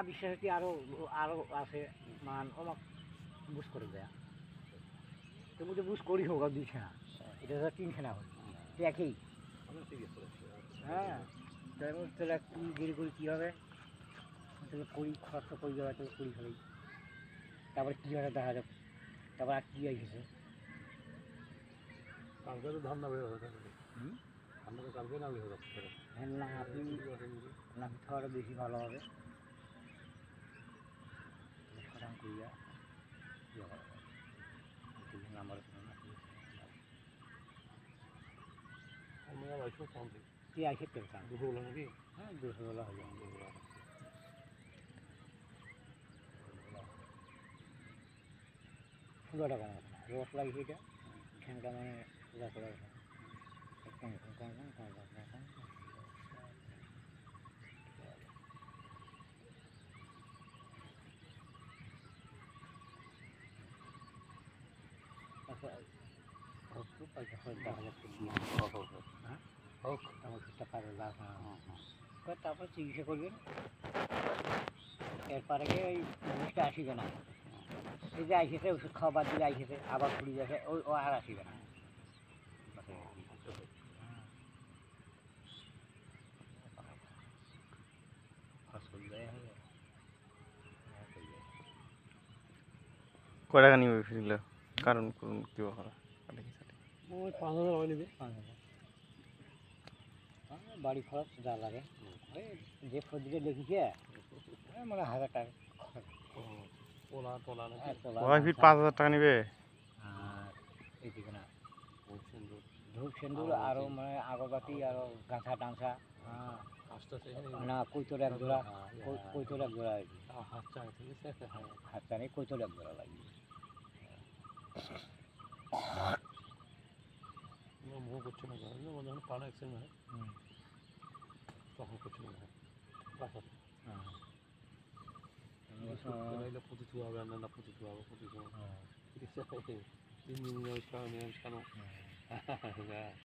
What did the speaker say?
বিশ্বাস কি আরো আরো আছে মান আমাক বুঝ করে দেয়া তুমি তো বুঝ করি হোক দিছে না এটা তো তিনখানা হল একই হ্যাঁ তাহলে কি দেরি করে কী হবে তাহলে করি খরচ করে দেওয়া তাহলে করি হলেই তারপরে কী হবে দেখা যাবে তারপর আর কী আসছে কালকে তো ধান না বের হবে ধানটা তো কালকে না বের হবে না আপনি নাকি খাওয়াটা বেশি ভালো হবে সাধারণ করিয়া নাম্বার আমরা বাইশো কম থেকে কি আসে পেতাম দুটো হলো নাকি হ্যাঁ 200 হলে হবে পুরোটা কম আছে রস লাগছে এটা ঠ্যাংটা মানে পুরো করে কম কম কম কম কম কম কম তারপর চিকিৎসা করবেন এরপরে ওই জিনিসটা আসিবে না এই যে আইসেছে ওষুধ খাওয়া বাদ দিলে আইসেছে আবার ঘুরে যাচ্ছে ওই ও আর আসিবে না কয় টাকা নিবে ফিরলে কারণ করুন কি হবে ওই 5,000 হয় নেবে বাড়ি খরচ যা লাগে যে ফদিকে দেখিছে মানে 1000 টাকা পোলা টোলা নাকি ওই ফির 5,000 টাকা নিবে আর এইদিকে না সিন্দুর ধূপ সিন্দুর আরও মানে আগরবাতি আরও গাঁথা টাঁচা হ্যাঁ আস্তে আস্তে না কৈতর এক জোড়া কৈতর এক জোড়া আর কি হাত চায় ঠিক আছে হাত টানে কৈতর এক জোড়া লাগবে মুখ করছে না যখন পাড়া অ্যাক্সিডেন্ট হয় তখন করছে না বাসা পুঁতি থুয়া হবে না পুঁতি থুয়া হবে পুঁতি থুয়া 3 দিন কেন